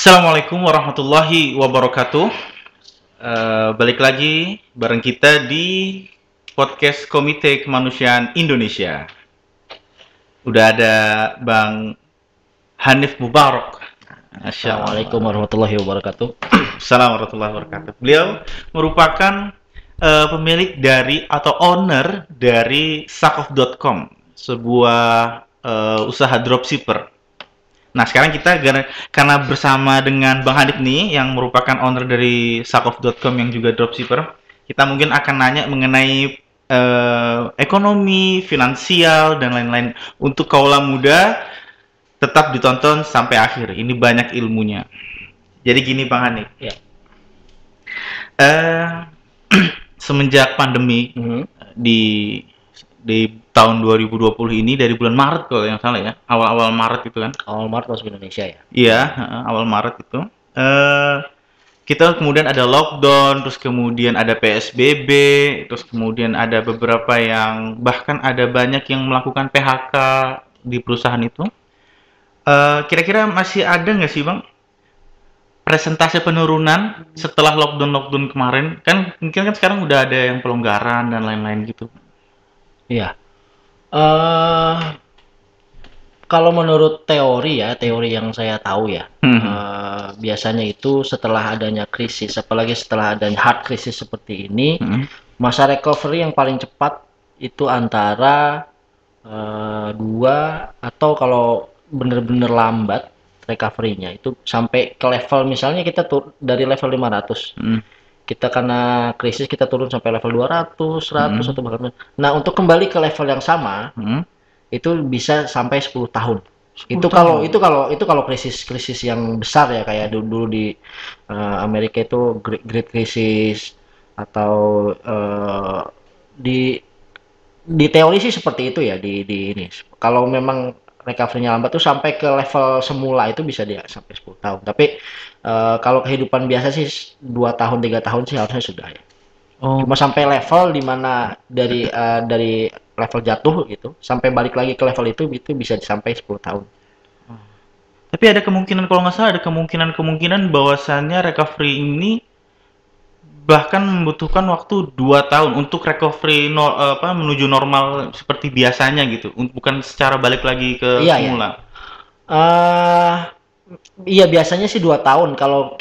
Assalamualaikum warahmatullahi wabarakatuh. Balik lagi bareng kita di podcast Komite Kemanusiaan Indonesia. Udah ada Bang Hanif Mubarak. Assalamualaikum warahmatullahi wabarakatuh. Assalamualaikum warahmatullahi wabarakatuh. Beliau merupakan pemilik dari atau owner dari sakof.com, sebuah usaha dropshipper. Nah, sekarang kita karena bersama dengan Bang Hanif nih, yang merupakan owner dari sakof.com yang juga dropshipper, kita mungkin akan nanya mengenai ekonomi, finansial, dan lain-lain. Untuk kaula muda, tetap ditonton sampai akhir. Ini banyak ilmunya. Jadi gini Bang Hanif. Ya. Semenjak pandemi di tahun 2020 ini, dari bulan Maret kalau yang salah ya, awal-awal Maret itu kan. Awal Maret masuk Indonesia ya? Iya, awal Maret itu. Kita kemudian ada lockdown, terus kemudian ada PSBB, terus kemudian ada beberapa yang bahkan ada banyak yang melakukan PHK di perusahaan itu. Kira-kira masih ada nggak sih Bang presentase penurunan setelah lockdown kemarin? Kan mungkin kan sekarang udah ada yang pelonggaran dan lain-lain gitu. Iya. Kalau menurut teori yang saya tahu ya, biasanya itu setelah adanya krisis, apalagi setelah adanya hard krisis seperti ini, masa recovery yang paling cepat itu antara 2 atau kalau benar-benar lambat recovery-nya itu sampai ke level, misalnya kita dari level 500. Kita karena krisis kita turun sampai level 200, 100 atau bahkan. Nah, untuk kembali ke level yang sama, itu bisa sampai 10 tahun. Itu kalau krisis yang besar ya, kayak dulu di Amerika itu Great Crisis, atau di teori sih seperti itu ya, di ini. Kalau memang recovery-nya lambat tuh sampai ke level semula itu bisa dia sampai 10 tahun. Tapi kalau kehidupan biasa sih 2 tahun 3 tahun sih harusnya sudah ya. Cuma sampai level dimana dari level jatuh gitu sampai balik lagi ke level itu bisa sampai 10 tahun. Tapi ada kemungkinan, kalau nggak salah ada kemungkinan bahwasannya recovery ini bahkan membutuhkan waktu 2 tahun untuk recovery menuju normal seperti biasanya gitu, bukan secara balik lagi ke Iya, semula. Iya biasanya sih 2 tahun kalau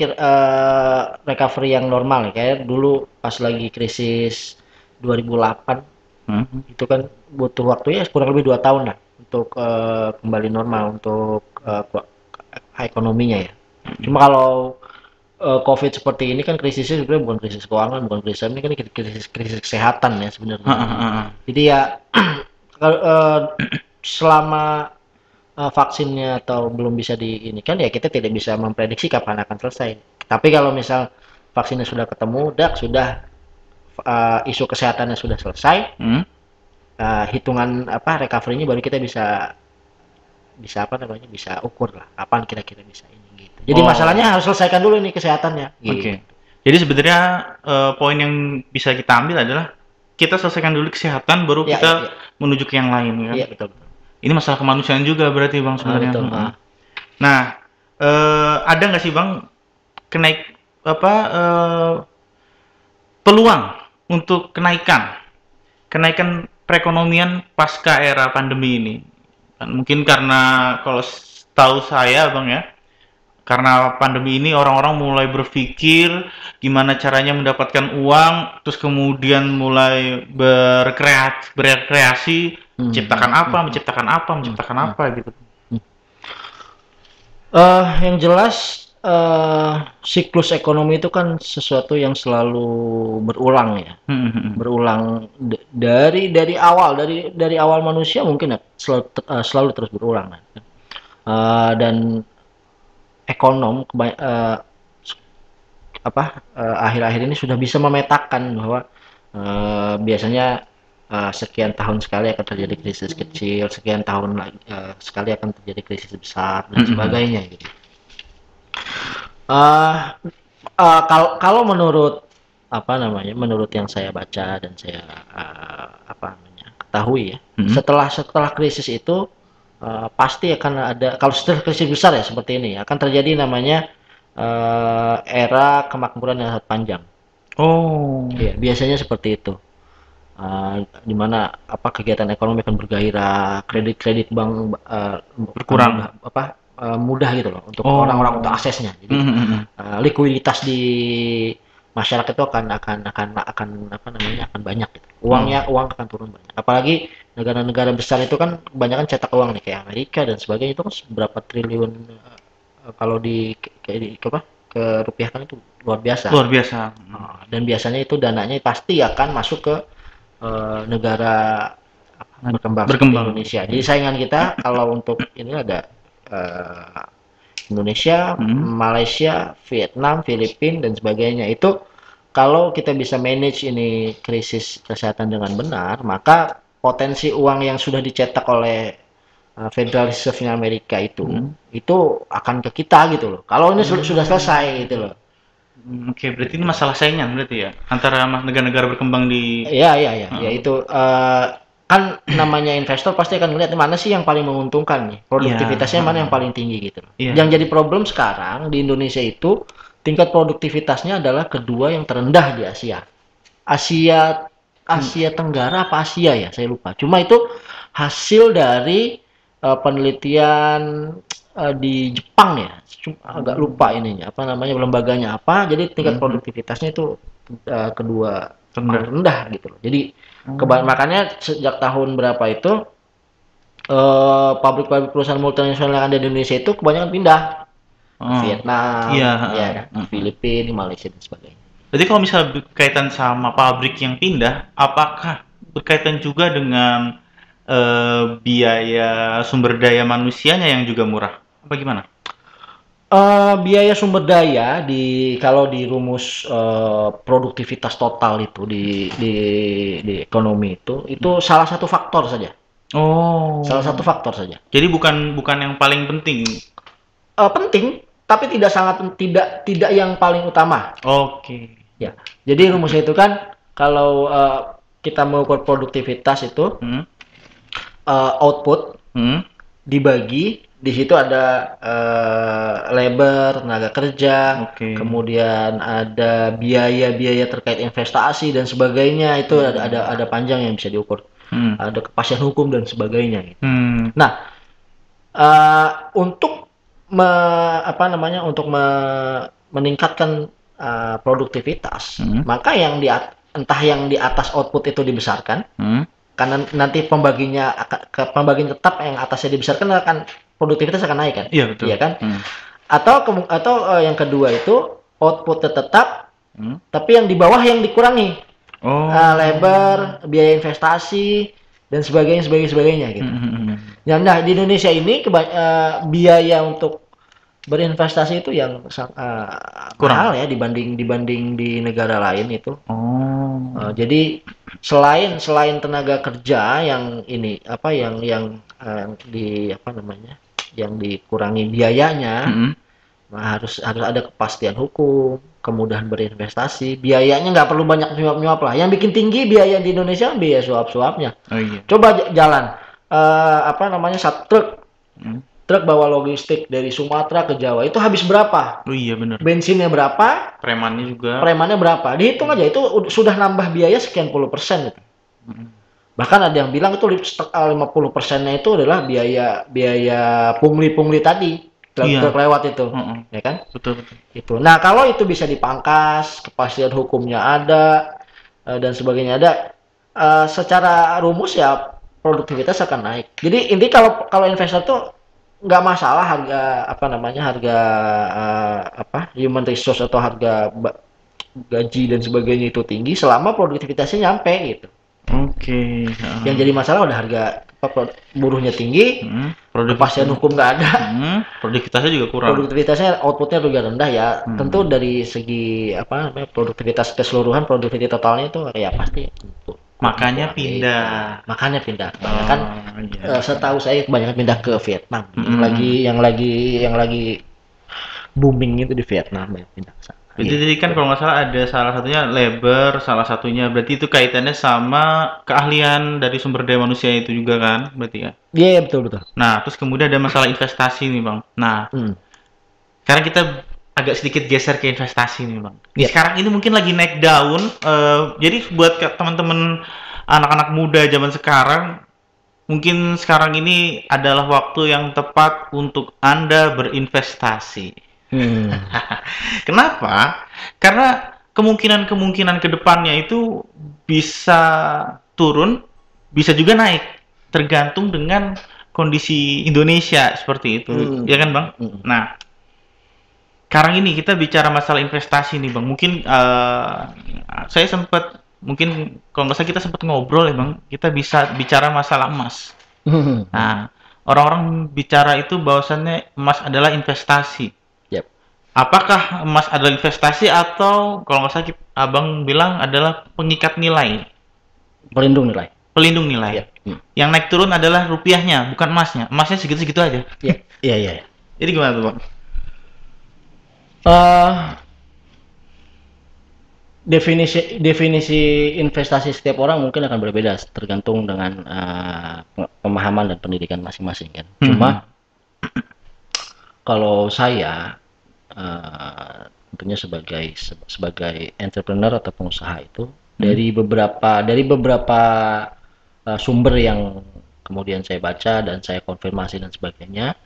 recovery yang normal ya. Kayak dulu pas lagi krisis 2008 itu kan butuh waktu ya kurang lebih 2 tahun lah untuk kembali normal untuk ekonominya ya. Cuma kalau COVID seperti ini kan krisisnya sebenarnya bukan krisis keuangan, bukan krisis ini kan krisis kesehatan ya sebenarnya. Jadi ya kalau selama vaksinnya atau belum bisa ini kan ya kita tidak bisa memprediksi kapan akan selesai. Tapi kalau misal vaksinnya sudah ketemu, sudah isu kesehatannya sudah selesai, hitungan recovery-nya baru kita bisa ukur lah kapan kira-kira bisa ini gitu. Jadi masalahnya harus selesaikan dulu nih kesehatannya. Gitu. Oke. Jadi sebenarnya poin yang bisa kita ambil adalah kita selesaikan dulu kesehatan, baru kita menuju ke yang lain kan. Iya betul. Ini masalah kemanusiaan juga berarti Bang sebenarnya. Betul. Nah, ada nggak sih Bang peluang untuk kenaikan perekonomian pasca era pandemi ini? Mungkin karena kalau tahu saya Bang ya, karena pandemi ini orang-orang mulai berpikir gimana caranya mendapatkan uang, terus kemudian mulai berkreasi, menciptakan apa gitu. Yang jelas siklus ekonomi itu kan sesuatu yang selalu berulang ya. Berulang dari awal manusia mungkin ya, selalu terus berulang. Dan ekonom akhir-akhir ini sudah bisa memetakan bahwa biasanya sekian tahun sekali akan terjadi krisis kecil, sekian tahun sekali akan terjadi krisis besar dan sebagainya gitu. Kalau menurut menurut yang saya baca dan saya ketahui ya, setelah krisis itu pasti akan ada, kalau setelah krisis besar ya seperti ini akan terjadi namanya era kemakmuran yang sangat panjang. Oh. Iya, biasanya seperti itu. Di mana apa kegiatan ekonomi akan bergairah, kredit-kredit bank akan Berkurang. mudah gitu loh untuk orang-orang untuk Oh. aksesnya. Jadi likuiditas di masyarakat itu akan apa namanya akan banyak gitu. Uang akan turun banyak. Apalagi negara-negara besar itu kan kebanyakan cetak uang nih kayak Amerika dan sebagainya itu kan berapa triliun kalau kayak di apa ke rupiah kan itu luar biasa. Luar biasa. Dan biasanya itu dananya pasti akan masuk ke negara berkembang seperti Indonesia. Jadi saingan kita kalau untuk ini ada Indonesia, Malaysia, Vietnam, Filipina dan sebagainya. Itu kalau kita bisa manage ini krisis kesehatan dengan benar, maka potensi uang yang sudah dicetak oleh Federal Reserve-nya Amerika itu akan ke kita gitu loh. Kalau ini sudah selesai gitu loh. Oke, berarti ini masalah saingan berarti ya antara negara-negara berkembang di. Iya, ya itu kan namanya investor pasti akan melihat mana sih yang paling menguntungkan nih, produktivitasnya mana yang paling tinggi gitu. Yang jadi problem sekarang di Indonesia itu tingkat produktivitasnya adalah kedua yang terendah di Asia. Asia Tenggara apa Asia ya, saya lupa. Cuma itu hasil dari penelitian di Jepang ya, agak lupa ininya apa namanya lembaganya apa. Jadi tingkat produktivitasnya itu kedua rendah gitu loh. Jadi makanya sejak tahun berapa itu pabrik-pabrik perusahaan multinasional yang ada di Indonesia itu kebanyakan pindah ke Vietnam, ya kan, Filipina, Malaysia dan sebagainya. Jadi kalau misalnya berkaitan sama pabrik yang pindah, apakah berkaitan juga dengan biaya sumber daya manusianya yang juga murah? Apa gimana? Biaya sumber daya kalau di rumus produktivitas total itu di ekonomi itu salah satu faktor saja. Oh. Salah satu faktor saja. Jadi bukan yang paling penting. Penting, tapi tidak yang paling utama. Oke. Ya. Jadi rumusnya itu kan kalau kita mengukur produktivitas itu output dibagi. Di situ ada labor, tenaga kerja, kemudian ada biaya-biaya terkait investasi dan sebagainya. Itu ada panjang yang bisa diukur. Ada kepastian hukum dan sebagainya. Gitu. Nah, untuk meningkatkan produktivitas, maka entah yang di atas output itu dibesarkan, karena nanti pembagian tetap yang atasnya dibesarkan akan produktivitas akan naik kan? Iya betul. Iya kan? Atau yang kedua itu outputnya tetap, tapi yang di bawah yang dikurangi, labor, biaya investasi dan sebagainya gitu. Nah di Indonesia ini biaya untuk berinvestasi itu yang mahal ya dibanding di negara lain itu. Jadi selain tenaga kerja yang ini yang dikurangi biayanya, harus ada kepastian hukum, kemudahan berinvestasi, biayanya nggak perlu banyak nyuap-nyuap lah. Yang bikin tinggi biaya di Indonesia biaya suap-suapnya. Coba jalan satu truk bawa logistik dari Sumatera ke Jawa itu habis berapa? Oh iya benar. Bensinnya berapa? Premannya berapa? Dihitung aja itu sudah nambah biaya sekian puluh persen gitu. Bahkan ada yang bilang itu 50%-nya itu adalah biaya pungli tadi. Truk lewat itu, ya kan? Betul. Itu. Nah, kalau itu bisa dipangkas, kepastian hukumnya ada dan sebagainya ada, secara rumus ya produktivitas akan naik. Jadi inti kalau investor tuh nggak masalah harga human resource atau harga gaji dan sebagainya itu tinggi selama produktivitasnya nyampe gitu. Yang jadi masalah udah harga buruhnya tinggi, kepastian hukum nggak ada, produktivitasnya juga kurang. Produktivitasnya outputnya juga rendah ya. Tentu dari segi produktivitas keseluruhan, produktivitas totalnya itu ya pasti. Makanya pindah. Kebanyakan setahu saya kebanyakan pindah ke Vietnam. Yang lagi booming itu di Vietnam ya pindah ke sana. Jadi kan kalau nggak salah ada salah satunya labor, salah satunya berarti itu kaitannya sama keahlian dari sumber daya manusia itu juga kan, berarti ya? Iya betul. Nah terus kemudian ada masalah investasi nih bang. Nah, karena kita agak sedikit geser ke investasi nih Bang. Ini Yep. sekarang ini mungkin lagi naik daun. Jadi buat teman-teman anak-anak muda zaman sekarang, mungkin sekarang ini adalah waktu yang tepat untuk Anda berinvestasi. Kenapa? Karena kemungkinan-kemungkinan ke depannya itu bisa turun, bisa juga naik, tergantung dengan kondisi Indonesia seperti itu, ya kan Bang? Nah, sekarang ini kita bicara masalah investasi nih Bang. Mungkin saya sempat, mungkin kalau nggak salah kita sempat ngobrol ya Bang, kita bisa bicara masalah emas. Nah, orang-orang bicara itu bahwasannya emas adalah investasi. Yep. Apakah emas adalah investasi atau kalau nggak salah Abang bilang adalah pengikat nilai, Pelindung nilai. pelindung nilai. Yep. Yang naik turun adalah rupiahnya, bukan emasnya. Emasnya segitu-segitu aja. Iya. Jadi gimana tuh Bang? Definisi investasi setiap orang mungkin akan berbeda tergantung dengan pemahaman dan pendidikan masing-masing kan. Cuma kalau saya tentunya sebagai entrepreneur atau pengusaha itu dari beberapa sumber yang kemudian saya baca dan saya konfirmasi dan sebagainya,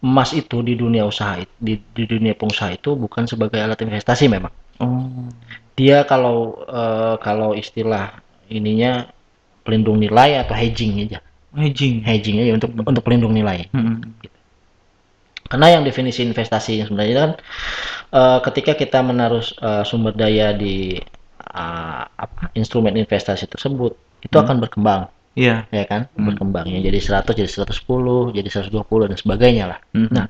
emas itu di dunia usaha di dunia pengusaha itu bukan sebagai alat investasi memang. Dia kalau istilah ininya pelindung nilai atau hedging aja. Hedging aja untuk pelindung nilai. Gitu. Karena yang definisi investasi sebenarnya kan ketika kita menaruh sumber daya di instrumen investasi tersebut itu akan berkembang. Iya. Ya kan? Berkembangnya jadi 100, jadi 110, jadi 120 dan sebagainya lah. Nah,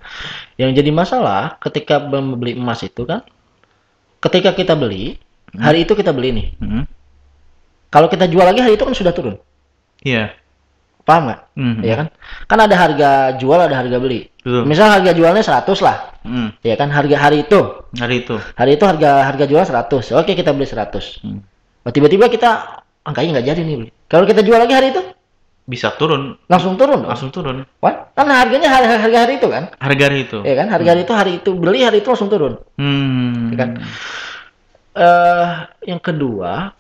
yang jadi masalah ketika membeli emas itu kan ketika kita beli, hari itu kita beli nih. Kalau kita jual lagi hari itu kan sudah turun. Iya. Paham nggak? Ya kan? Kan ada harga jual, ada harga beli. Misal harga jualnya 100 lah. Ya kan? Harga hari itu harga jual 100. Oke, kita beli 100. Tiba-tiba kita angkanya nggak jadi nih beli. Kalau kita jual lagi hari itu bisa turun. Langsung turun. Wah, kan harganya harga hari itu kan? Harga hari itu. Ya kan? Harga hari itu beli hari itu langsung turun. Ya kan? Yang kedua,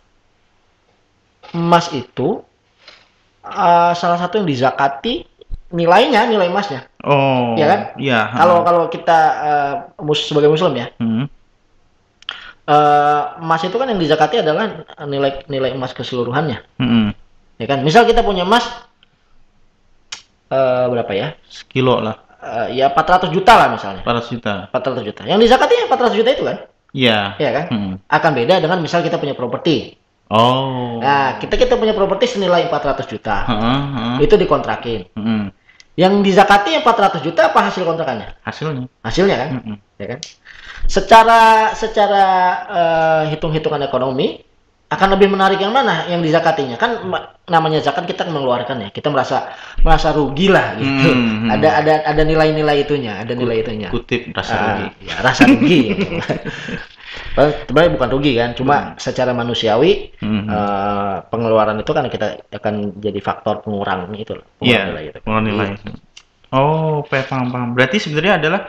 emas itu salah satu yang dizakati nilai emasnya. Oh. Ya kan? Iya. Kalau kita sebagai muslim ya. Emas itu kan yang dizakati adalah nilai emas keseluruhannya. Ya kan? Misal kita punya emas berapa ya? Sekilo lah. Ya 400 juta lah misalnya. 400 juta. Yang dizakati ya 400 juta itu kan? Iya. Ya kan? Akan beda dengan misal kita punya properti. Oh. Nah, kita punya properti senilai 400 juta. Itu dikontrakin. Yang dizakati yang 400 juta apa hasil kontrakannya? Hasilnya kan? Ya kan? Secara hitung-hitungan ekonomi akan lebih menarik yang mana? Yang dizakatinya. Kan namanya zakat kita mengeluarkan ya. Kita merasa rugi lah gitu. Ada nilai-nilai itunya, Kutip rasa rugi. Ya, rasa rugi. Gitu. Sebenarnya bukan rugi kan, cuma secara manusiawi pengeluaran itu kan kita akan jadi faktor pengurang itu loh, pengurang nilai. Oh, paham. Berarti sebenarnya adalah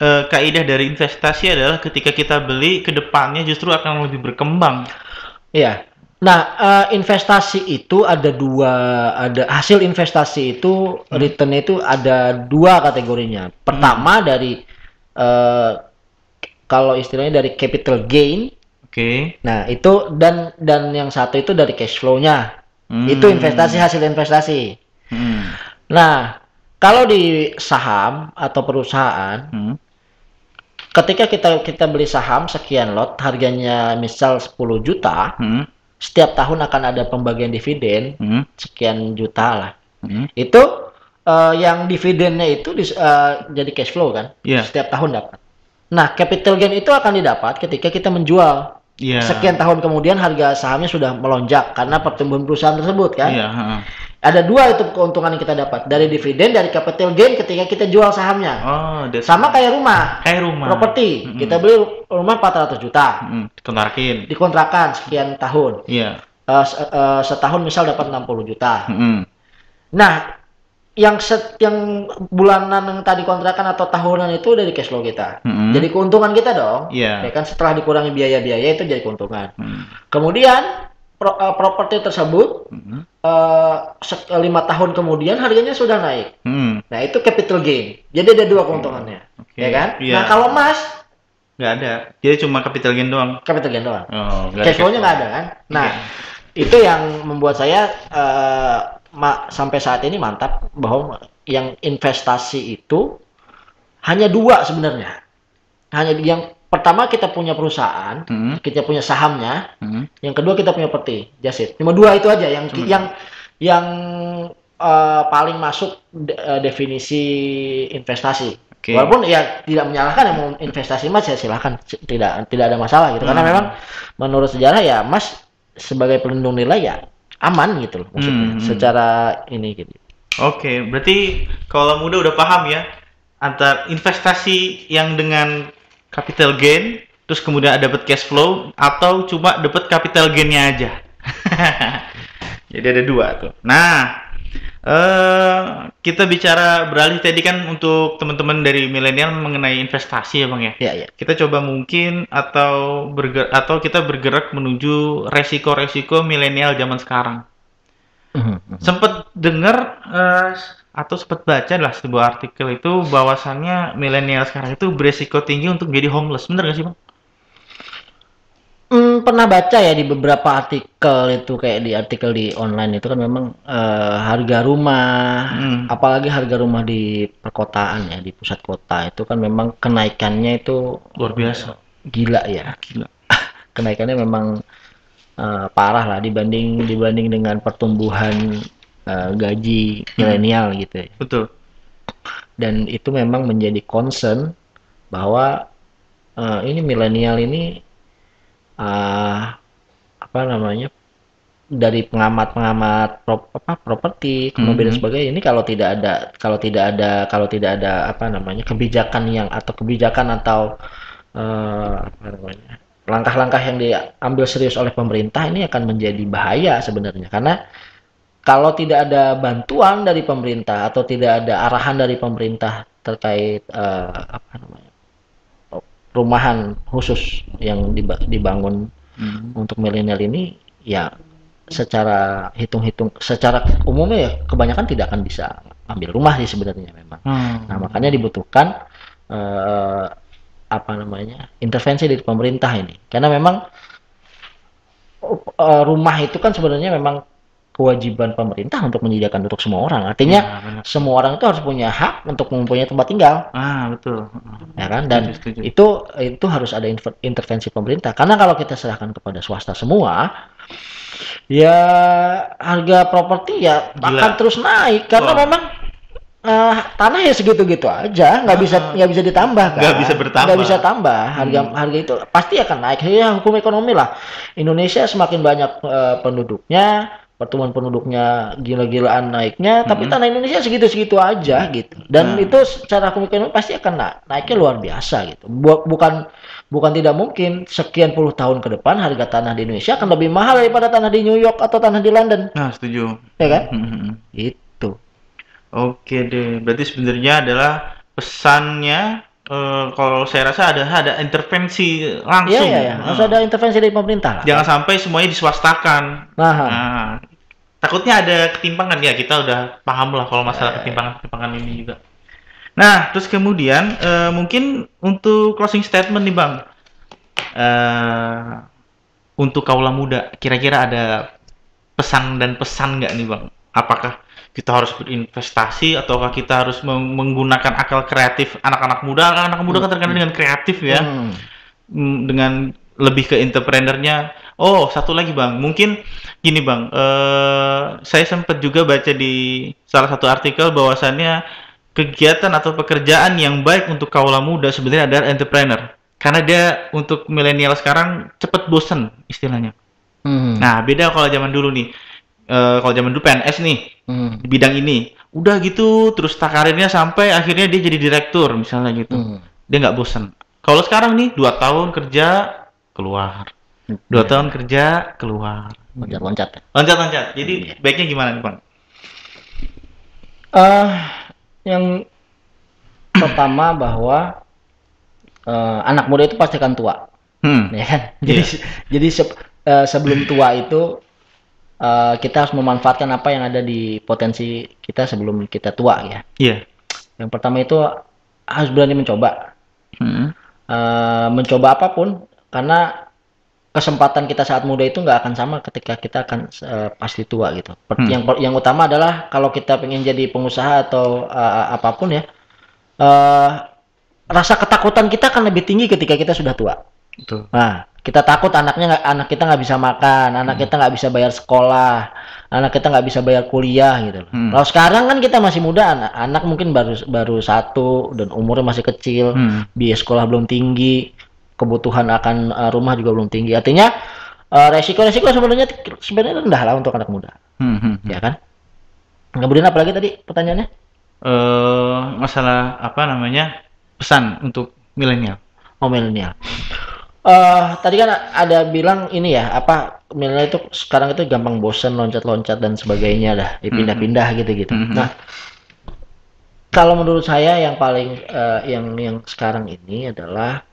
kaidah dari investasi adalah ketika kita beli ke depannya justru akan lebih berkembang. Iya. Nah, investasi itu ada hasil investasi itu return itu ada dua kategorinya. Pertama dari kalau istilahnya dari capital gain. Oke. Nah, itu dan yang satu itu dari cash flow-nya. Itu hasil investasi. Nah, kalau di saham atau perusahaan, ketika kita beli saham sekian lot, harganya misal 10 juta, setiap tahun akan ada pembagian dividen sekian juta lah. Itu yang dividennya itu jadi cash flow kan, setiap tahun dapat. Nah, capital gain itu akan didapat ketika kita menjual. Sekian tahun kemudian harga sahamnya sudah melonjak karena pertumbuhan perusahaan tersebut kan. Ada dua itu keuntungan yang kita dapat, dari dividen, dari capital gain ketika kita jual sahamnya. Sama kayak rumah. Properti. Kita beli rumah 400 juta. Dikontrakan sekian tahun. Setahun misal dapat 60 juta. Nah, yang bulanan yang tadi kontrakan atau tahunan itu dari cash flow kita. Jadi keuntungan kita dong. Iya. Ya kan setelah dikurangi biaya-biaya itu jadi keuntungan. Kemudian properti tersebut 5 tahun kemudian harganya sudah naik. Nah, itu capital gain. Jadi ada dua keuntungannya. Ya kan? Iya. Nah, kalau emas nggak ada. Jadi cuma capital gain doang. Capital gain doang. Oh, cash flow-nya nggak ada kan? Nah, itu yang membuat saya sampai saat ini mantap bahwa yang investasi itu hanya dua sebenarnya. Hanya yang pertama kita punya perusahaan, kita punya sahamnya. Yang kedua kita punya properti, just it. Cuma dua itu aja yang paling masuk definisi investasi. Walaupun ya tidak menyalahkan yang mau investasi emas ya silahkan, tidak ada masalah gitu. Karena memang menurut sejarah ya emas sebagai pelindung nilai ya aman gitu loh maksudnya secara ini gitu. Oke, berarti kalau muda udah paham ya antar investasi yang dengan capital gain terus kemudian dapat cash flow atau cuma dapat capital gainnya aja. Jadi ada dua tuh. Nah, kita bicara beralih tadi kan untuk teman-teman dari milenial mengenai investasi ya Bang ya. Iya. Kita coba mungkin atau kita bergerak menuju resiko-resiko milenial zaman sekarang. Sempat dengar atau sempat baca lah sebuah artikel itu bahwasannya milenial sekarang itu beresiko tinggi untuk jadi homeless. Bener nggak sih Bang? Pernah baca ya di beberapa artikel itu, kayak di artikel di online itu kan memang harga rumah, apalagi harga rumah di perkotaan ya, di pusat kota itu kan memang kenaikannya itu luar biasa, gila ya. Kenaikannya memang parah lah dibanding dengan pertumbuhan gaji milenial gitu ya. Betul. Dan itu memang menjadi concern bahwa ini milenial ini dari pengamat properti kemudian sebagainya ini kalau tidak ada kebijakan atau langkah-langkah yang diambil serius oleh pemerintah, ini akan menjadi bahaya sebenarnya. Karena kalau tidak ada bantuan dari pemerintah atau tidak ada arahan dari pemerintah terkait rumahan khusus yang dibangun untuk milenial ini, ya secara secara umumnya ya kebanyakan tidak akan bisa ambil rumah sih sebenarnya memang. Nah, makanya dibutuhkan intervensi dari pemerintah ini, karena memang rumah itu kan sebenarnya memang kewajiban pemerintah untuk menyediakan untuk semua orang. Artinya semua orang itu harus punya hak untuk mempunyai tempat tinggal. Betul. Ya kan? Dan itu harus ada intervensi pemerintah. Karena kalau kita serahkan kepada swasta semua, ya harga properti ya akan terus naik karena memang tanah ya segitu-gitu aja, nggak bisa ditambah kan? Nggak bisa tambah. Harga itu pasti akan naik. Ya hukum ekonomi lah. Indonesia semakin banyak penduduknya, pertumbuhan penduduknya gila-gilaan naiknya, tapi tanah Indonesia segitu-segitu aja gitu. Dan itu secara hukum ekonomi pasti akan naiknya luar biasa gitu. Bukan tidak mungkin sekian puluh tahun ke depan harga tanah di Indonesia akan lebih mahal daripada tanah di New York atau tanah di London. Nah, setuju. Ya kan? Itu. Oke deh. Berarti sebenarnya adalah pesannya kalau saya rasa ada intervensi langsung. Iya. Harus ada intervensi dari pemerintah lah. Jangan sampai semuanya diswastakan. Nah, takutnya ada ketimpangan ya. Kita udah paham lah kalau masalah ketimpangan ini juga. Nah, terus kemudian mungkin untuk closing statement nih Bang, untuk kaula muda, kira-kira ada pesan nggak nih Bang? Apakah kita harus berinvestasi ataukah kita harus menggunakan akal kreatif anak-anak muda? Anak muda kan terkenal dengan kreatif ya, dengan lebih ke entrepreneurnya. Oh, satu lagi Bang, mungkin gini Bang, saya sempat juga baca di salah satu artikel bahwasannya kegiatan atau pekerjaan yang baik untuk kaula muda sebenarnya adalah entrepreneur. Karena dia untuk milenial sekarang cepat bosen istilahnya. Nah, beda kalau zaman dulu nih. Kalau zaman dulu PNS nih, di bidang ini. Udah gitu, terus karirnya sampai akhirnya dia jadi direktur misalnya gitu. Dia nggak bosen. Kalau sekarang nih, 2 tahun kerja, keluar. 2 tahun kerja, keluar. Loncat-loncat. Jadi baiknya gimana nih Bang? Eh, yang pertama bahwa anak muda itu pasti akan tua, ya kan? Jadi sebelum tua itu kita harus memanfaatkan apa yang ada di potensi kita sebelum kita tua ya. Iya. Yang pertama itu harus berani mencoba, mencoba apapun, karena kesempatan kita saat muda itu nggak akan sama ketika kita akan pasti tua gitu. Yang utama adalah kalau kita pengen jadi pengusaha atau apapun ya, rasa ketakutan kita akan lebih tinggi ketika kita sudah tua. Betul. Nah, kita takut anak kita nggak bisa makan, anak kita nggak bisa bayar sekolah, anak kita nggak bisa bayar kuliah gitu. Kalau sekarang kan kita masih muda, anak mungkin baru 1 dan umurnya masih kecil, biaya sekolah belum tinggi, kebutuhan akan rumah juga belum tinggi. Artinya resiko-resiko sebenarnya rendah lah untuk anak muda, ya kan? Kemudian apa lagi tadi pertanyaannya? Masalah apa namanya, pesan untuk milenial. Oh, milenial. Tadi kan ada bilang ini ya, apa milenial itu sekarang itu gampang bosen, loncat-loncat dan sebagainya dah, dipindah-pindah gitu-gitu. Nah, kalau menurut saya yang paling yang sekarang ini adalah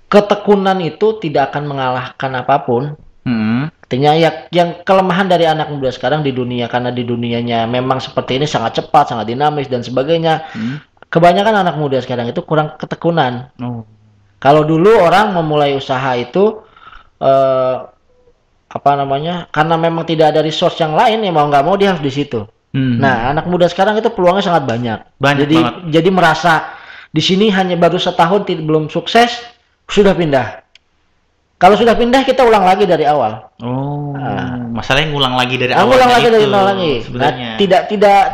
ketekunan itu tidak akan mengalahkan apapun. Artinya ya, yang kelemahan dari anak muda sekarang di dunia, karena di dunianya memang seperti ini, sangat cepat, sangat dinamis dan sebagainya. Kebanyakan anak muda sekarang itu kurang ketekunan. Kalau dulu orang memulai usaha itu apa namanya, karena memang tidak ada resource yang lain, ya mau nggak mau dia harus di situ. Nah, anak muda sekarang itu peluangnya sangat banyak. Jadi merasa di sini hanya baru setahun belum sukses, sudah pindah. Kalau sudah pindah, kita ulang lagi dari awal. Masalahnya ngulang lagi dari awal. Ngulang lagi dari awal lagi. Nah,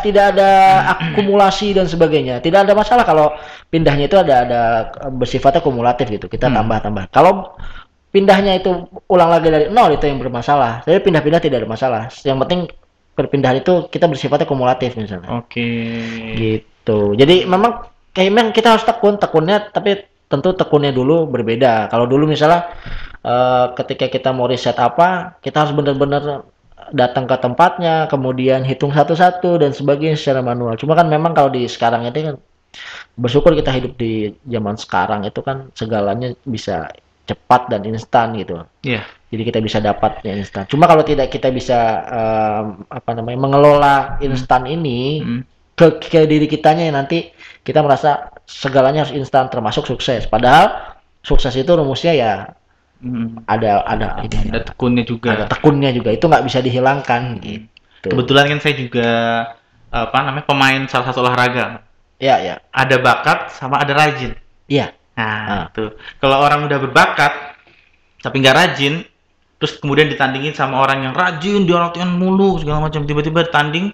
tidak ada akumulasi dan sebagainya. Tidak ada masalah kalau pindahnya itu ada bersifatnya kumulatif gitu. Kita tambah-tambah. Kalau pindahnya itu ulang lagi dari nol, itu yang bermasalah. Jadi pindah-pindah tidak ada masalah. Yang penting perpindahan itu kita bersifatnya kumulatif misalnya. Gitu. Jadi memang kita harus tekunnya, tapi tentu tekunnya dulu berbeda. Kalau dulu misalnya ketika kita mau riset apa, kita harus benar-benar datang ke tempatnya, kemudian hitung satu-satu dan sebagainya secara manual. Cuma kan memang kalau di sekarang ini kan, bersyukur kita hidup di zaman sekarang itu kan segalanya bisa cepat dan instan gitu. Jadi kita bisa dapatnya instan. Cuma kalau tidak kita bisa mengelola instan ini ke diri kitanya, nanti kita merasa segalanya harus instan termasuk sukses. Padahal sukses itu rumusnya ya ada tekunnya juga. Ada tekunnya juga. Itu nggak bisa dihilangkan gitu. Kebetulan kan saya juga pemain salah satu olahraga. Iya. Ada bakat sama ada rajin. Iya. Nah, tuh. Kalau orang udah berbakat tapi nggak rajin, terus kemudian ditandingin sama orang yang rajin, dia latihan mulu segala macam, tiba-tiba tanding,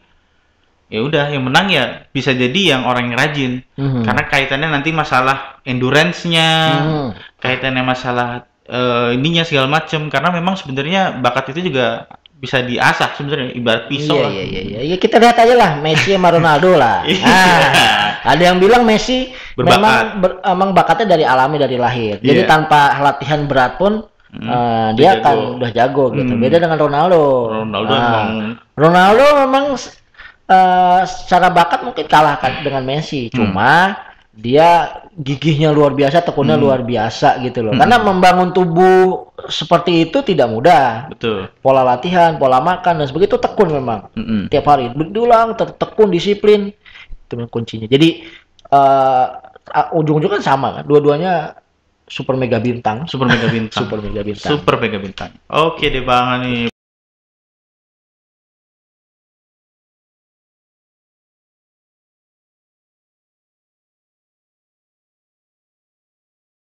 ya udah yang menang ya bisa jadi yang orang yang rajin. Karena kaitannya nanti masalah endurance-nya, kaitannya masalah ininya segala macam. Karena memang sebenarnya bakat itu juga bisa diasah sebenarnya, ibarat pisau lah. Iya, kita lihat aja lah Messi sama Ronaldo lah. Ada yang bilang Messi memang bakatnya dari alami, dari lahir. Jadi tanpa latihan berat pun dia akan udah jago gitu. Beda dengan Ronaldo. Ronaldo memang secara bakat mungkin kalah dengan Messi. Cuma dia gigihnya luar biasa, tekunnya luar biasa gitu loh. Karena membangun tubuh seperti itu tidak mudah. Betul. Pola latihan, pola makan dan sebagainya itu tekun memang. Tiap hari berulang, tekun, disiplin, itu kuncinya. Jadi ujung-ujungnya sama kan. Dua-duanya super mega bintang. Super mega bintang. Oke deh Bang Ani.